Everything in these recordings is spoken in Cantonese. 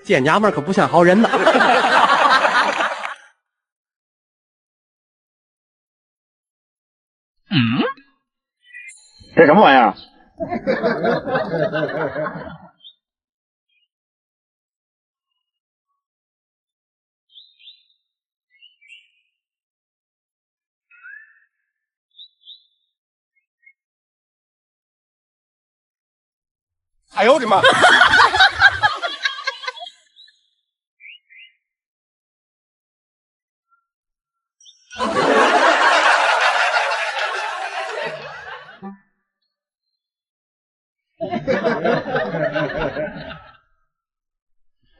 见娘们可不像好人呐。这什么玩意儿？哎呦我的妈！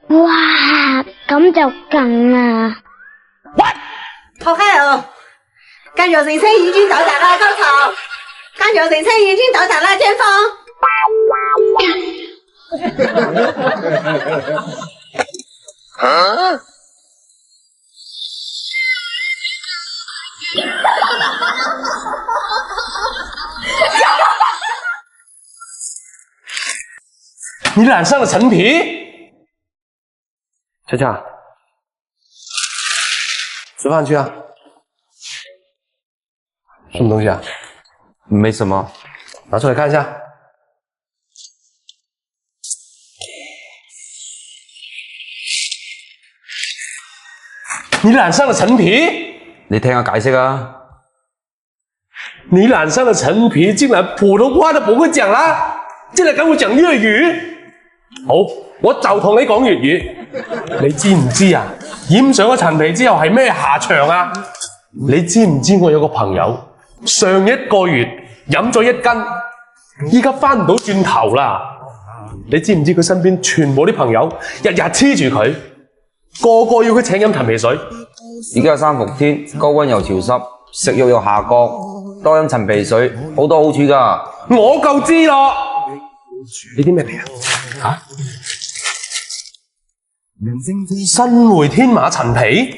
哇，咁就勁啦！好嗨哦！甘油人车已經到達了高潮，甘油人車已經到達了巔峰。啊！你染上了陈皮，恰恰，吃饭去啊！什么东西啊？没什么，拿出来看一下。你染上了陈皮，你聽下解釋啊！你染上了陳皮，竟然普通話都不會講啦，竟然跟我講粵語。好，我就同你講粵語。你知唔知啊？染上咗陳皮之後係咩下場啊？你知唔知我有個朋友上一個月飲咗1斤，依家翻唔到轉頭啦。你知唔知佢身邊全部啲朋友日日黐住佢，個個要佢請飲陳皮水。而家三伏天，高溫又潮濕，食慾又下降，多飲陳皮水好多好處㗎。我夠知咯。呢啲咩嚟啊？新回天馬陳皮，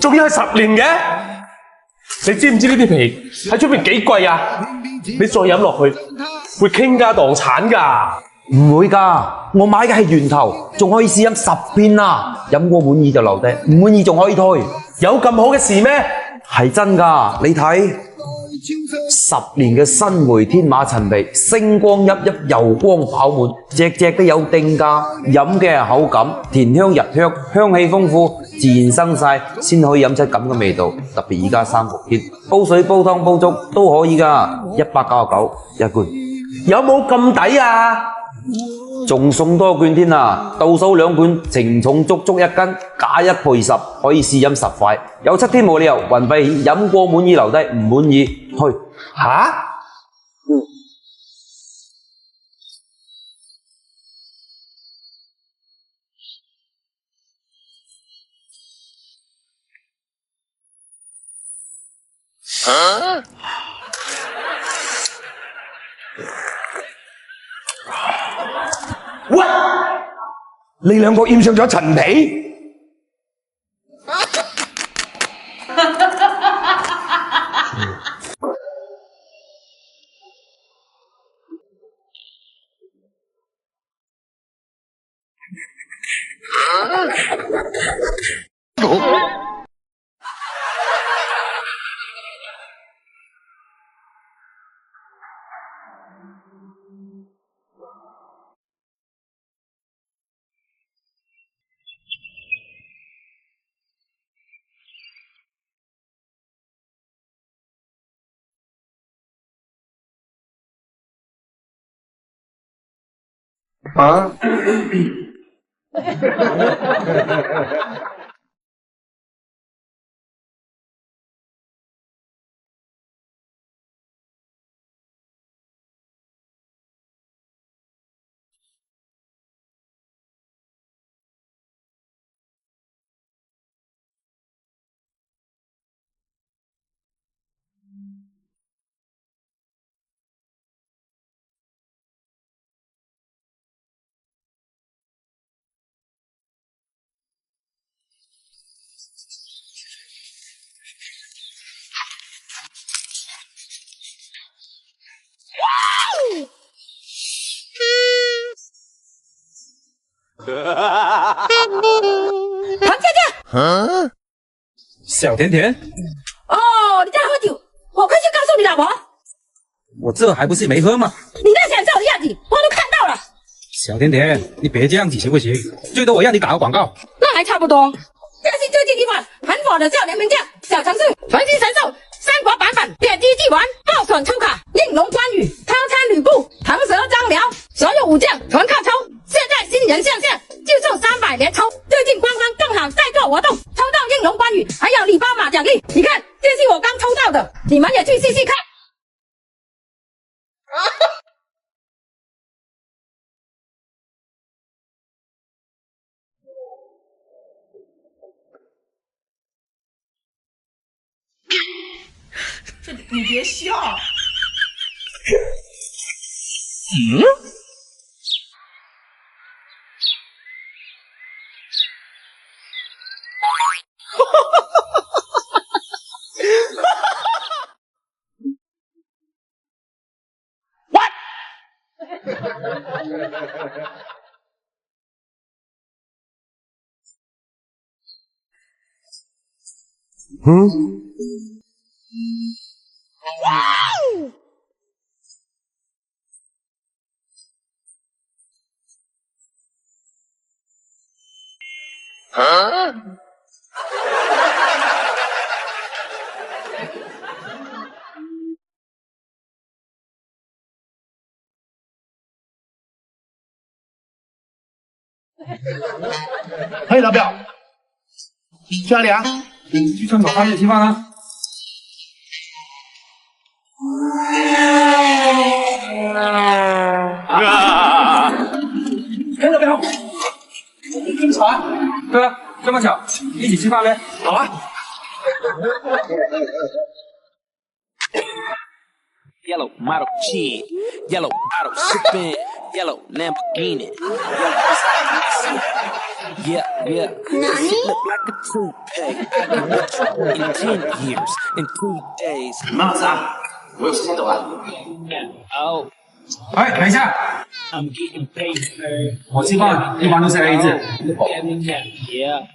仲要係10年嘅。你知唔知呢啲皮喺出邊幾貴啊？你再飲落去會傾家蕩產㗎。唔會㗎，我買嘅係源頭，仲可以試飲10片啊！飲過滿意就留低，唔滿意仲可以退。有咁好嘅事咩？係真㗎，你睇10年嘅新回天馬陳皮，星光熠熠，油光飽滿，隻隻都有定價。飲嘅係口感，甜香日香，香氣豐富，自然生晒，先可以飲出咁嘅味道。特別而家三伏天，煲水、煲湯、煲粥都可以㗎，199一罐。有冇咁抵啊？仲送多券添啊！倒數2罐，稱重足足1斤，加1賠10，可以試飲10塊。有7天冇理由運費，飲過滿意留低，唔滿意退。吓？喂，你兩個染上咗陳皮？啊？唐姐姐，小甜甜，哦，你在喝酒，我快去告诉你老婆。我这还不是没喝吗？你那享受的样子，我都看到了。小甜甜，你别这样子行不行？最多我让你打个广告。那还差不多。这是最近一款很火的少年名将小程序，全新神兽三国版本，点击即玩，爆爽抽卡，应龙关羽，超参吕布，腾蛇张辽，所有武将全靠抽。现在新人上线，就送300连抽。最近官方更好在做活动，抽到应龙关羽，还有礼包码奖励。你看，这是我刚抽到的，你们也去试试看。你别笑。嘿，老表，去哪里啊？去村口饭店吃饭啊。嘿，老表，这么巧啊？对啊，这么巧，一起吃饭呗。好啊。Yellow model kid, yellow bottle sipping, yellow Lamborghini. Yeah, yeah. She look like a toupee. I can watch you in 10 years, in 2 days. 马老师啊，我有事先走了。Oh, 哎，等一下， I'm getting paper. 我吃饭一般都是 AA 制， Yeah.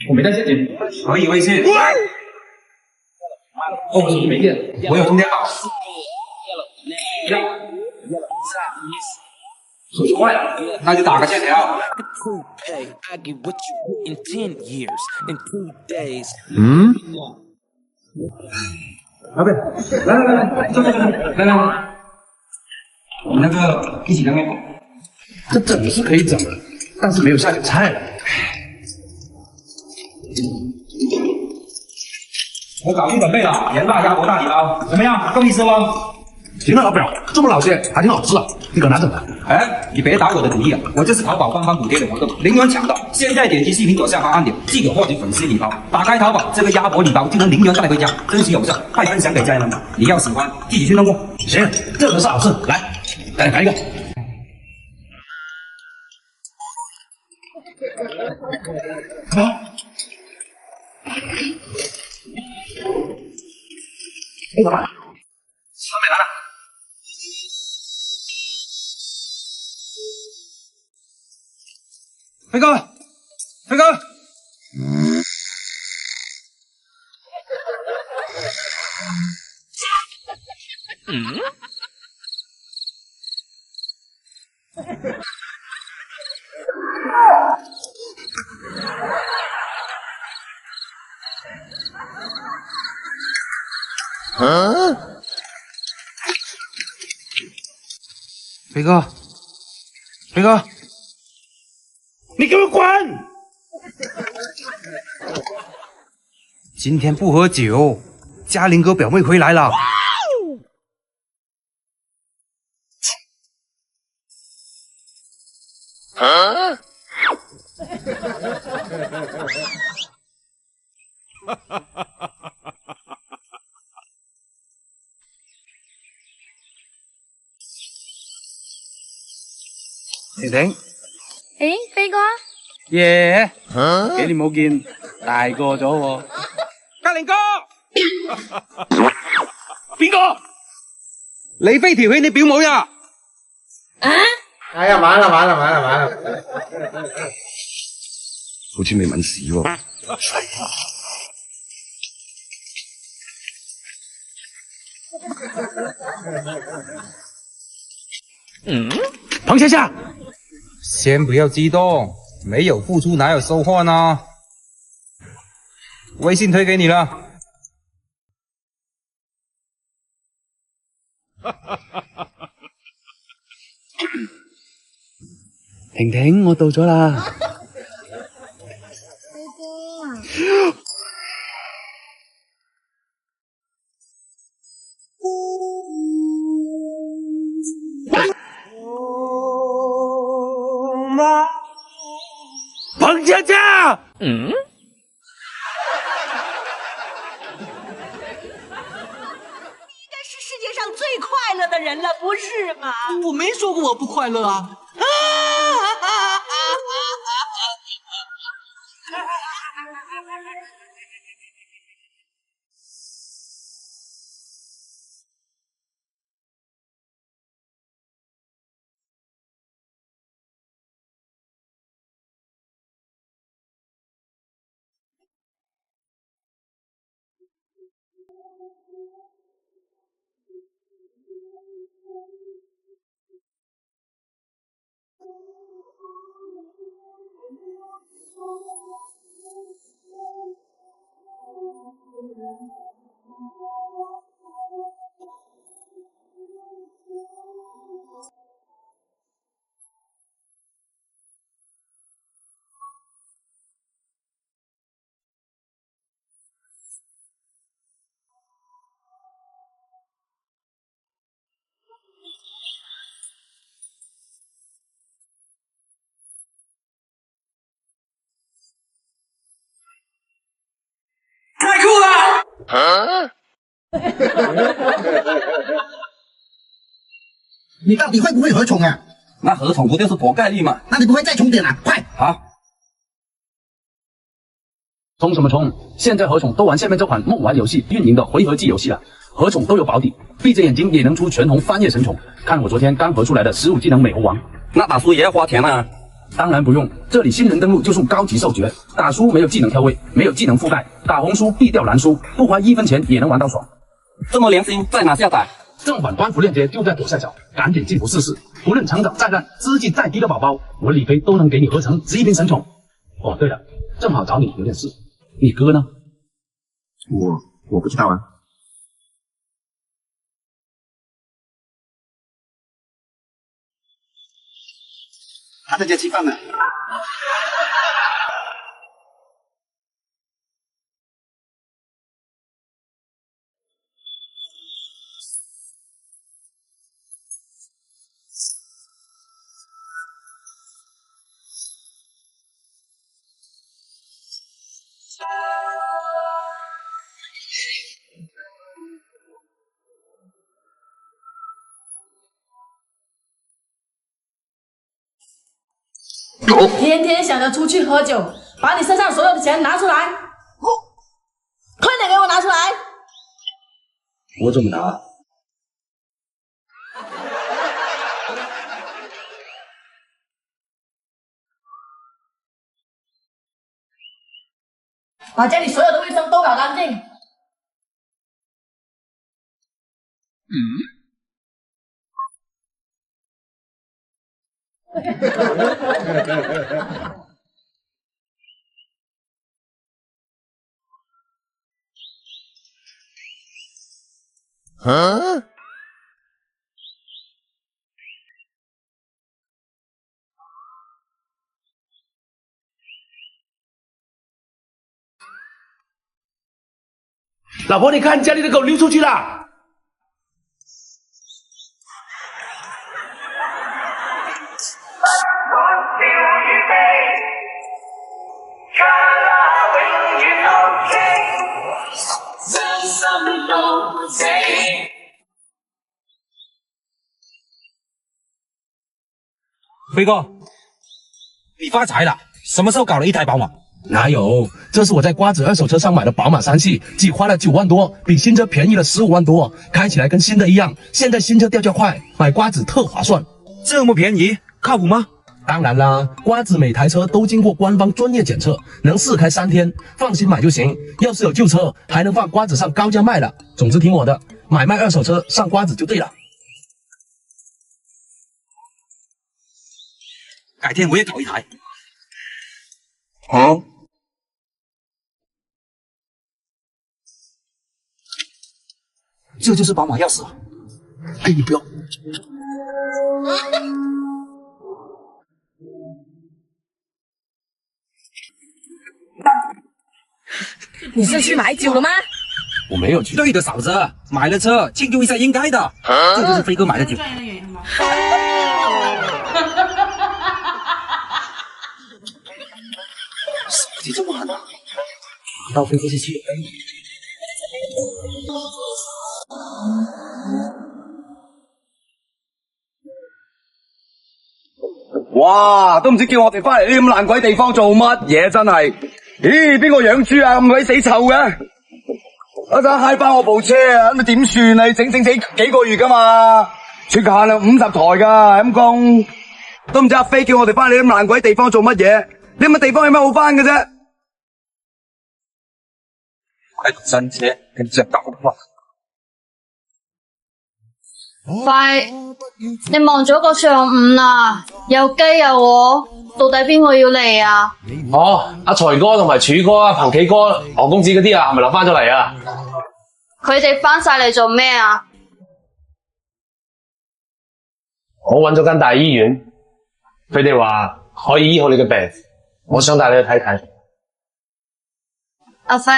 我没带现金，可以微信。哦，没电，我有充电宝。手机坏了，那就打个欠条。 Toupee. I get what you in 10 years, in 2 days. 老板，来，坐，来，你那个一起两面。这整是可以整的，但是没有下酒菜了。我搞定准备了，盐辣鸭脖大礼包，怎么样？够意思不？行了，老表，这么老些，还挺好吃的，你可拿走吧。哎，你别打我的主意啊！我这是淘宝官方补贴的活动，零元抢到！现在点击视频左下方按钮，即可获取粉丝礼包。打开淘宝，这个鸭脖礼包就能0元带回家，真实有效，快分享给家人们吧！你要喜欢，自己去弄过。行，这可是好事，来，来一个。啊！哎，老板，车没来了。飞哥，飞哥，飞哥，飞哥，你给我滚！今天不喝酒，嘉玲哥表妹回来了。婷婷，诶，飛哥，耶！幾年冇見，大個咗喎。嘉玲哥，邊個？你飛調戲你表妹啊？啊？哎呀，完了！好似未問事喎。彭先生，先不要激动，没有付出哪有收获呢？微信推给你了。婷婷，我到咗啦。彭佳佳，应该是世界上最快乐的人了，不是吗？我没说过我不快乐啊！太酷了！你到底会不会合宠啊？那合宠不就是博概率吗？那你不会再充点啊？快！好。充什么充？现在合宠都玩下面这款梦玩游戏运营的回合制游戏了，合宠都有保底，闭着眼睛也能出全红翻页神宠。看我昨天刚合出来的15技能美猴王，那打输也要花钱啊？当然不用，这里新人登录就送高级授爵，打输没有技能跳位，没有技能覆盖，打红输必掉蓝输，不花1分钱也能玩到爽。这么良心，在哪下载？正版官服链接就在左下角，赶紧进服试试。不论成长再烂，资质再低的宝宝，我李飞都能给你合成极品神宠。哦，对了，正好找你有点事，你哥呢？我不知道啊。他在家吃饭呢。天天想着出去喝酒，把你身上所有的钱拿出来，快点给我拿出来！我怎么拿？把家里所有的卫生都搞干净。老婆，你看家里的狗溜出去了。飞哥，你发财了？什么时候搞了一台宝马？哪有？这是我在瓜子二手车上买的宝马3系，只花了9万多，比新车便宜了15万多，开起来跟新的一样。现在新车掉价快，买瓜子特划算。这么便宜？靠谱吗？当然啦，瓜子每台车都经过官方专业检测，能试开3天，放心买就行。要是有旧车，还能放瓜子上高价卖了。总之听我的，买卖二手车上瓜子就对了。改天我也搞一台。好。这就是宝马钥匙。哎，你不要。你是去买酒了吗？我没有去。对的，嫂子，买了车庆祝一下应该的。这就是飞哥买的酒。手机这么狠啊！到飞哥去。哇，都唔知叫我哋翻嚟呢咁爛鬼地方做乜嘢，真係。咦，邊個養豬啊？咁鬼死臭嘅！一陣揩翻我部車啊，咁咪點算啊？整幾個月噶嘛，全球限量50台噶，陰公。都唔知阿飛叫我哋翻嚟呢咁爛鬼地方做乜嘢？呢咁嘅地方有咩好翻嘅啫？買新車跟住搞翻。快！你忙咗個上午啦，又雞又鵝，到底邊個要嚟啊？哦，阿財哥同埋柱哥啊、彭企哥、何公子嗰啲啊，係咪留翻咗嚟啊？佢哋翻晒嚟做咩啊？我揾咗間大醫院，佢哋話可以醫好你嘅病，我想帶你去睇睇。阿飛，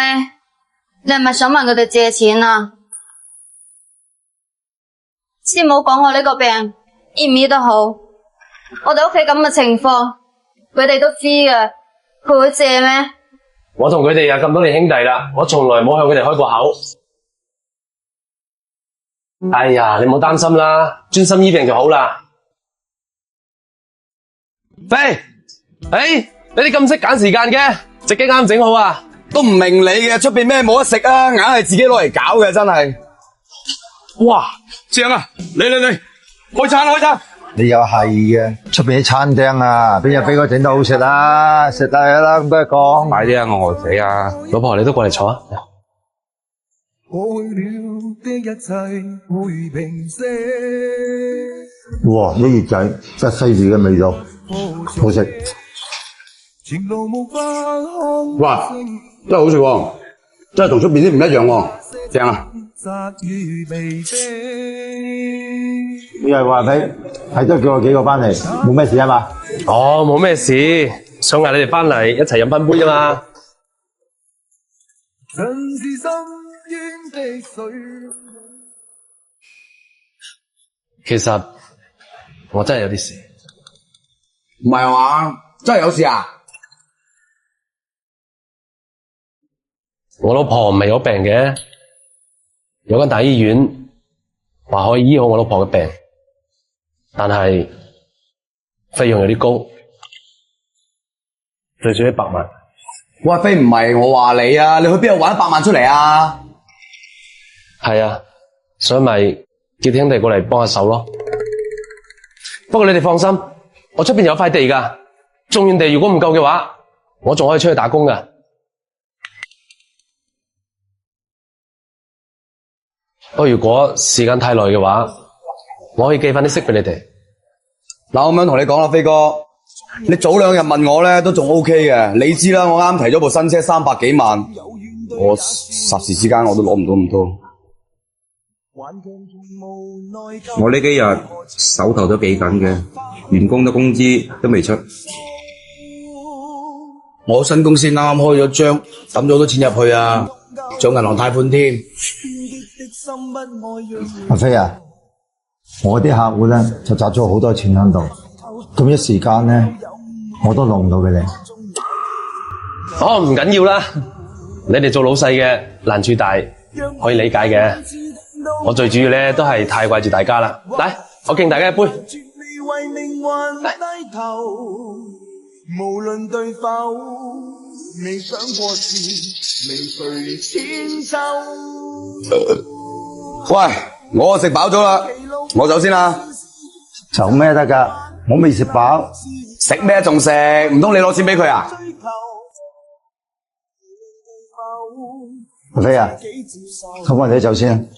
你係咪想問佢哋借錢啊？先唔好講我呢個病醫唔醫得好，我哋屋企咁嘅情況，佢哋都知嘅，佢會借咩？我同佢哋有咁多年兄弟啦，我從來冇向佢哋開過口。哎呀，你唔好擔心啦，專心醫病就好啦。飛，你哋咁識揀時間嘅，隻雞啱整好啊！都唔明你嘅，出邊咩冇得食啊？硬係自己攞嚟搞嘅，真係。哇，正啊！嚟，開餐！你又係嘅，出邊啲餐廳啊，邊有飛哥整得好食啊？食得啦，咁多人講。快啲啊，我餓死啊！老婆，你都過嚟坐啊！哇，呢熱仔真係西式嘅味道，好食。哇，真係好食喎，真係同出邊啲唔一樣喎，正啊！你係話佢係都叫我幾個翻嚟，冇咩事啊嘛？哦，冇咩事，想嗌你哋翻嚟一齊飲翻杯啫嘛。其實我真係有啲事。唔係嘛？真係有事啊？我老婆唔係有病嘅，有間大醫院話可以醫好我老婆嘅病，但係費用有啲高，最少100萬。喂，飛唔係我話你啊，你去邊度搵100萬出嚟啊？係啊，所以咪叫啲兄弟過嚟幫下手咯。不過你哋放心，我出邊有塊地㗎，種完地如果唔夠嘅話，我仲可以出去打工㗎。不過如果時間太耐嘅話，我可以寄翻啲息俾你哋。嗱，我咁樣同你講啦，飛哥，你早2日問我咧都仲 OK 嘅。你知啦，我啱提咗部新車300幾萬，我霎時之間我都攞唔到咁多。我呢幾日手頭都幾緊嘅，員工嘅工資都未出。我新公司啱啱開咗張，抌咗好多錢入去啊，仲有銀行貸款添。阿飛啊，我啲客戶咧就砸咗好多錢喺度，咁一時間咧我都攞唔到佢哋。哦，唔緊要啦，你哋做老細嘅難處大，可以理解嘅。我最主要咧都係太掛住大家啦。嚟，我敬大家一杯。無論對否，未想過事，未誰千秋。喂，我食飽咗啦，我走先啦。走咩得㗎？我未食飽。食咩仲食？唔通你攞錢俾佢啊？阿飛啊，咁我哋走先。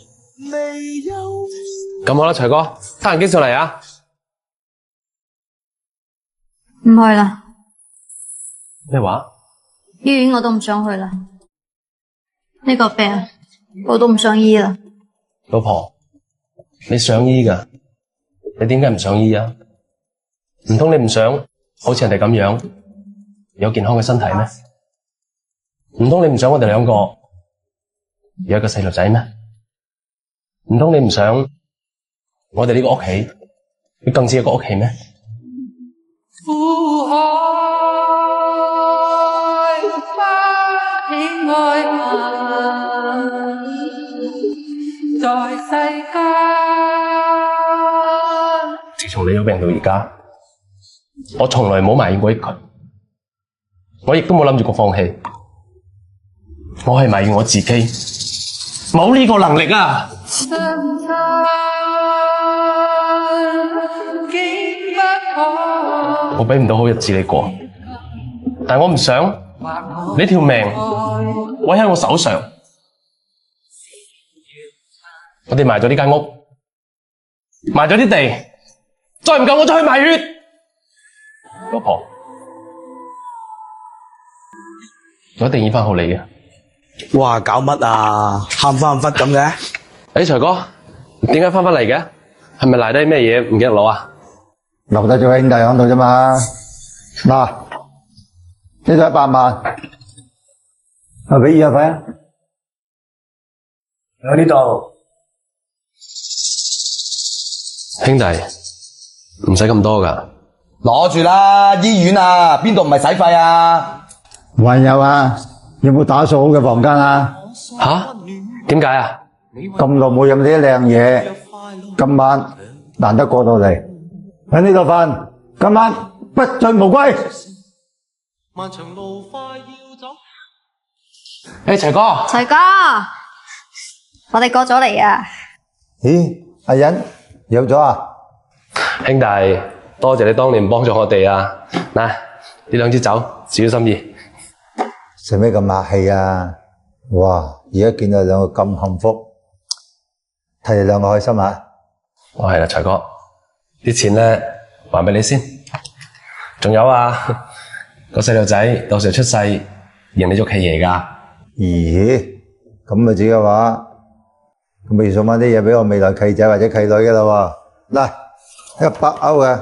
咁好啦，財哥，得閒經上嚟啊！唔去啦，咩話？醫院我都唔想去啦。呢個病我都唔想醫啦。老婆，你想醫㗎？你點解唔想醫啊？唔通你唔想好似人哋咁樣有健康嘅身體咩？唔通你唔想我哋兩個有一個細路仔咩？唔通你唔想我哋呢個屋企要更似一個屋企咩？苦海不起愛恨，在世間。自從你有病到而家，我從來冇埋怨過佢，我亦都冇諗住過放棄。我係埋怨我自己冇呢個能力啊！我俾唔到好日子你過，但我唔想你條命毀喺我手上。我哋賣咗呢間屋，賣咗啲地，再唔夠我再去賣血。老婆，我一定醫翻好你嘅。哇，搞乜啊？喊翻忽咁嘅？誒，財哥，點解翻返嚟嘅？係咪賴低咩嘢唔記得攞啊？留低咗兄弟喺度啫嘛。嗱，呢度100萬，俾醫藥費啊。喺呢度。兄弟，唔使咁多㗎。攞住啦，醫院啊，邊度唔係使費啊？還有啊，有冇打掃好嘅房間啊？吓？點解啊？咁耐冇飲啲靚嘢，今晚難得過到嚟，喺呢度瞓，今晚不醉無歸。誒，齊哥，齊哥，我哋過咗嚟啊！咦，阿欣有咗啊？兄弟，多謝你當年幫助我哋啊！嗱，呢兩支酒，小心意。使咩咁客氣啊？哇！而家見到兩個咁幸福，睇你兩個開心啊！哦，係啦，財哥，啲錢咧還俾你先。仲有啊，個細路仔到時候出世，認你做契爺㗎。咦？咁咪子嘅話，咁咪要送翻啲嘢俾我未來契仔或者契女㗎啦喎。嗱，100歐嘅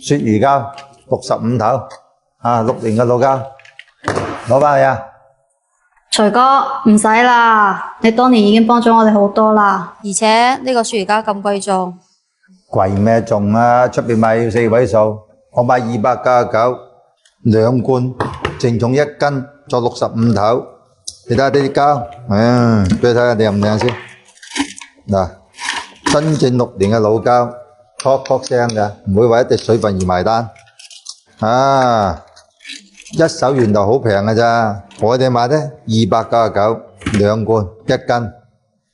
鱈魚膠65頭，啊6年嘅老膠，攞翻去啊！財哥唔使啦，你當年已經幫咗我哋好多啦，而且呢個鱈魚膠咁貴重，貴咩重啊？出邊賣要4位數，我買299 2罐，淨重1斤，作65頭。你睇下呢啲膠，俾你睇下靚唔靚先。嗱，真正6年嘅老膠，撲撲聲嘅，唔會為一滴水分而埋單。啊！一手原來好平㗎咋，我哋買呢299 2罐1斤，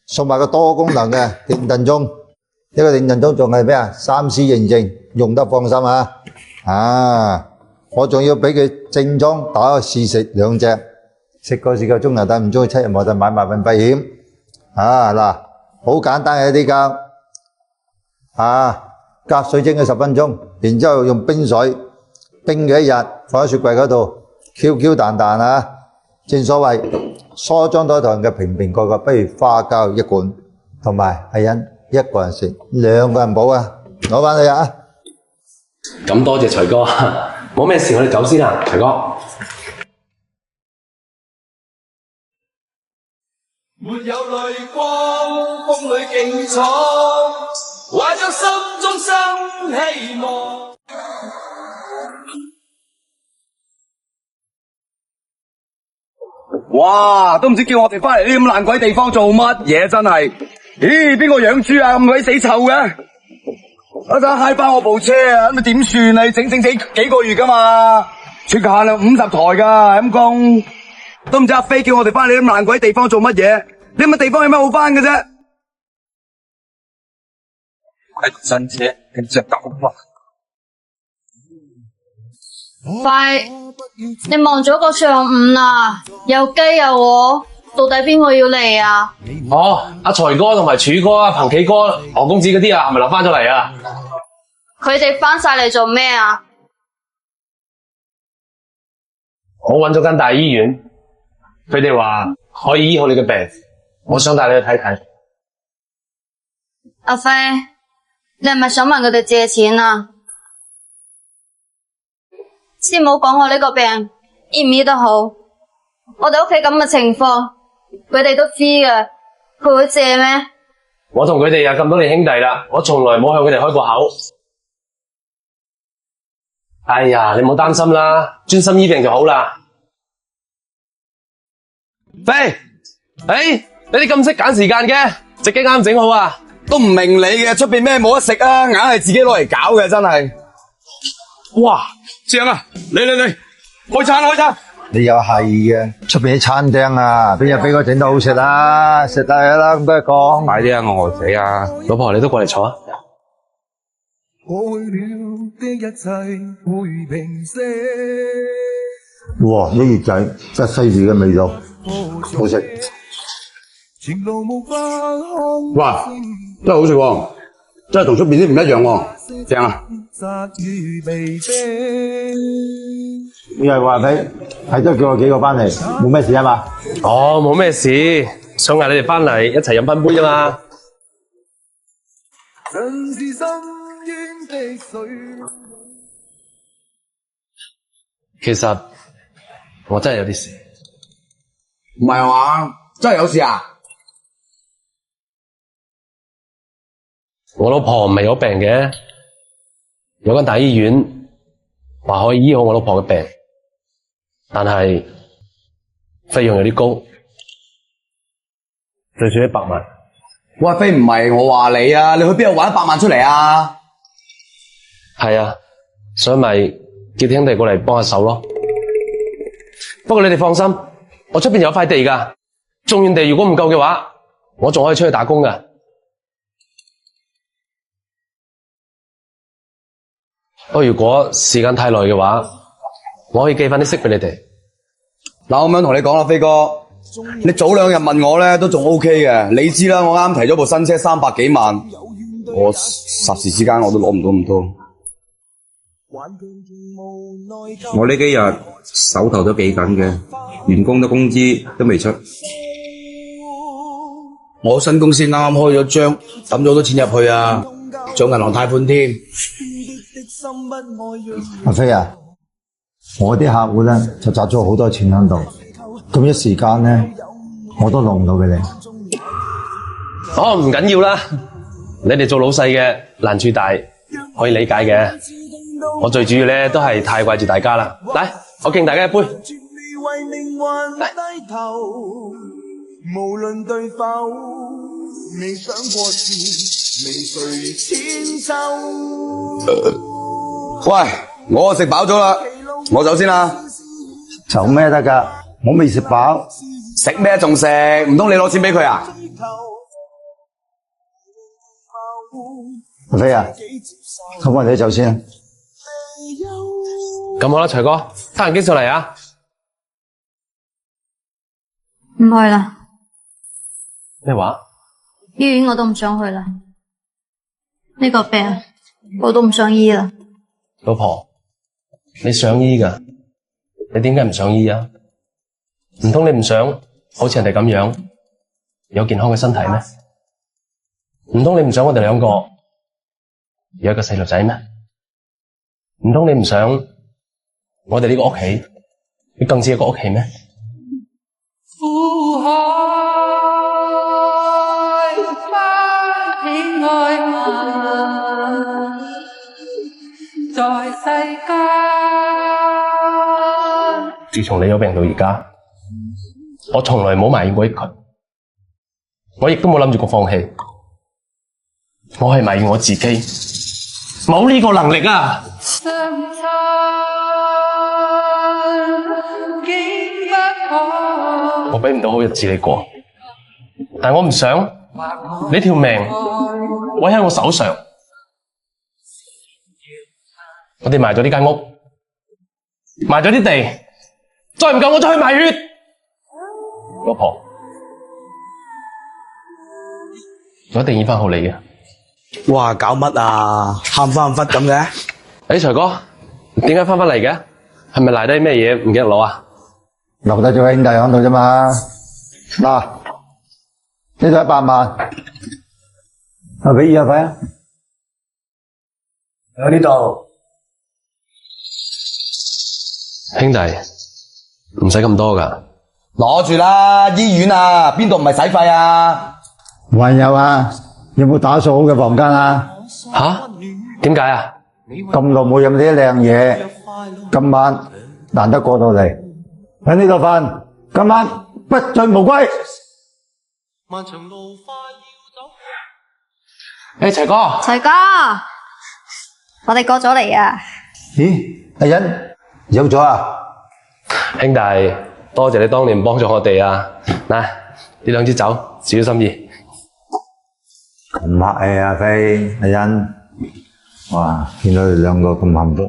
送埋個多功能嘅電燉盅，呢個電燉盅仲係咩啊？3C 認證，用得放心啊！啊，我仲要俾佢正裝打個試食2隻，食過試過中又得，唔中意7日冇得買埋份保險。啊嗱，好簡單嘅啲膠，啊隔水蒸佢10分鐘，然之後用冰水冰佢1日，放喺雪櫃嗰度 ，Q 彈彈啊！正所謂梳妝台堂嘅瓶瓶蓋蓋，不如花膠1罐，同埋阿欣一個人食，2個人補啊！攞翻去啊！咁多謝財哥，冇咩事我哋走先啦，財哥。沒有淚光，風裏勁闖，懷着心中新希望。哇，都唔知叫我哋翻嚟呢咁爛鬼地方做乜嘢，真係。咦，邊個養豬啊？咁鬼死臭嘅！一陣揩翻我部車啊，咁點算啊？你整死幾個月噶嘛？全球限量50台噶，陰公。都唔知阿飛叫我哋翻嚟呢咁爛鬼地方做乜嘢？呢咁嘅地方有咩好翻嘅啫？係新車，跟住搞乜？快，你忙咗個上午啦，又雞又鵝，到底邊個要嚟啊？哦，阿財哥同埋柱哥啊、彭企哥、何公子嗰啲啊，係咪留翻咗嚟啊？佢哋翻晒嚟做咩啊？我揾咗間大醫院，佢哋話可以醫好你嘅病，我想帶你去睇睇。阿飛，你係咪想問佢哋借錢啊？先冇講我呢個病醫唔醫得好，我哋屋企咁嘅情況，佢哋都知嘅，佢會借咩？我同佢哋有咁多年兄弟啦，我從來冇向佢哋開過口。哎呀，你唔好擔心啦，專心醫病就好啦。飛，你哋咁識揀時間嘅，隻雞啱整好啊！都唔明你嘅，出邊咩冇得食啊，硬係自己攞嚟搞嘅，真係。哇，正啊！嚟，開餐！你又係嘅，出邊啲餐廳啊，邊有比我整得好食啊？食得啦，咁多嘢講。快啲啊，我餓死啊！老婆，你都過嚟坐啊！過去了的一切會平息。哇，呢月仔真係犀利嘅味道，好食。前路無法看。哇，真係好食喎，真係同出邊啲唔一樣喎，正啊！你係話俾係都叫我幾個翻嚟，冇咩事啊嘛？哦，冇咩事，想嗌你哋翻嚟一齊飲翻杯啫嘛。其實我真係有啲事。唔係嘛？真係有事啊？我老婆唔係有病嘅，有間大醫院話可以醫好我老婆嘅病，但係費用有啲高，最少100萬。喂，飛唔係我話你啊，你去邊度搵100萬出嚟啊？係啊，所以咪叫啲兄弟過嚟幫下手咯。不過你哋放心，我出邊有塊地㗎，種完地如果唔夠嘅話，我仲可以出去打工㗎。不過如果時間太耐嘅話，我可以寄翻啲息俾你哋。嗱，我咁樣同你講啦，飛哥，你早2日問我咧都仲 OK 嘅。你知啦，我啱提咗部新車300幾萬，我霎時之間我都攞唔到咁多。我呢幾日手頭都幾緊嘅，員工嘅工資都未出。我新公司啱啱開咗張，抌咗好多錢入去啊，仲有銀行貸款添。阿飛啊，我啲客戶咧就砸咗好多錢喺度，咁一時間咧我都攞唔到俾你。哦，唔緊要啦，你哋做老細嘅難處大，可以理解嘅。我最主要咧都係太掛住大家啦。嚟，我敬大家一杯。無論對否，未想過是未睡千秋。喂，我食飽咗啦，我走先啦。走咩得㗎？我未食飽。食咩仲食？唔通你攞錢俾佢啊？阿飛啊，咁我哋走先。咁好啦，財哥，得閒經上嚟啊！唔去啦，咩話？醫院我都唔想去啦，呢個病我都唔想醫啦。老婆，你想醫㗎？你點解唔想醫啊？唔通你唔想好似人哋咁樣有健康嘅身體咩？唔通你唔想我哋兩個有一個細路仔咩？唔通你唔想我哋呢個屋企你更似一個屋企咩？苦海翻起愛恨，在世間。自從你有病到而家，我從來冇埋怨過佢，我亦都冇諗住過放棄。我係埋怨我自己冇呢個能力啊！我俾唔到好日子你過，但我唔想你條命毀喺我手上。我哋賣咗呢間屋，賣咗啲地，再唔夠我再去賣血。老婆，我一定要翻好你嘅。哇，搞乜啊？喊翻忽咁嘅？誒，財哥，點解翻返嚟嘅？係咪賴低咩嘢唔記得攞啊？留低咗個兄弟喺度啫嘛。嗱，呢度100萬，俾醫藥費啊。喺呢度。兄弟，唔使咁多噶。攞住啦，醫院啊，邊度唔係使費啊？還有啊，有冇打掃好嘅房間啊？吓？點解啊？咁耐冇飲啲靚嘢，今晚難得過到嚟，喺呢度瞓，今晚不醉無歸。誒，齊哥，齊哥，我哋過咗嚟啊！咦，阿欣有咗啊？兄弟，多謝你當年幫助我哋啊！嗱，呢兩支酒，小心意。咁客氣啊，飛，阿欣，哇，見到你兩個咁幸福，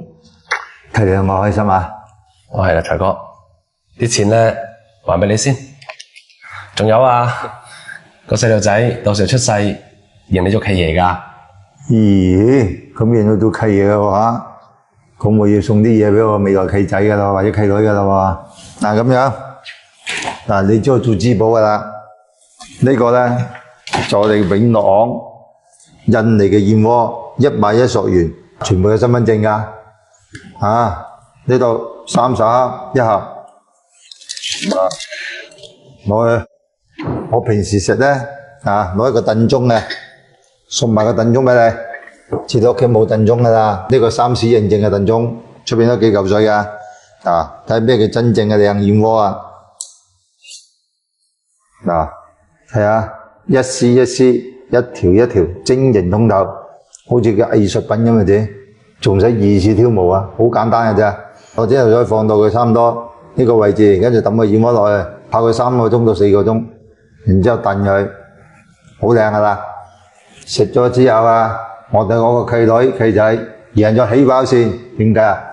睇你兩個開心啊！我係啦，財哥，啲錢呢，還俾你先。仲有啊，個細路仔到時候出世，認你做契爺㗎。咦，咁認到做契爺嘅話，咁我要送啲嘢俾我未來契仔㗎啦，或者契女㗎啦喎。嗱咁樣，嗱你知我做珠寶㗎啦，呢個咧就我哋永樂行印尼嘅燕窩110索元，全部有身份證㗎。啊，呢度30克一盒，攞去。我平時食咧啊，攞一個燉盅嘅，送埋個燉盅俾你。似到屋企冇燉盅噶啦，呢個3C認證嘅燉盅，出邊都幾嚿水噶。啊，睇咩叫真正嘅靚燕窩啊！嗱，睇下一絲一絲，一條一條，晶瑩通透，好似個藝術品咁嘅啫，仲使2次挑毛啊，好簡單嘅啫。我之後再放到佢差唔多呢個位置，跟住抌個燕窩落去，泡佢3個鐘到4個鐘。然之後燉佢，好靚噶啦！食咗之後啊，我哋嗰個契女契仔贏咗起跑線，點解啊？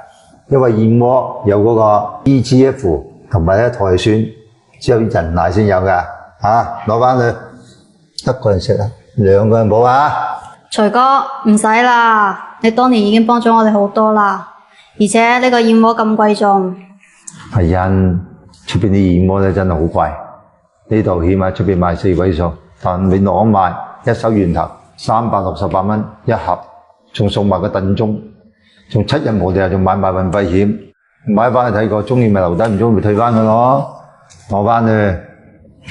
因為燕窩有嗰個 EGF 同埋咧台酸，只有人奶先有噶嚇，攞翻去一個人食啊，2個人冇啊！財哥唔使啦，你當年已經幫咗我哋好多啦，而且呢個燕窩咁貴重。係因出邊啲燕窩咧真係好貴。呢度起碼出邊賣4位數，但永樂行賣一手源頭368蚊一盒，仲送埋個燉盅，仲7日無敵，仲買埋運費險，買翻去睇過，中意咪留低，唔中意咪退翻佢咯，攞翻去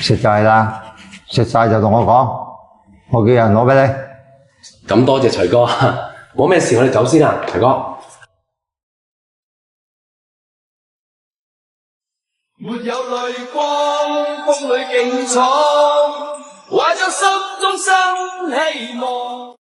食就係啦，食晒就同我講，我叫人攞俾你。咁多謝財哥，冇咩事我哋走先啦，財哥。沒有淚光，風裏勁闖，懷着心中新希望。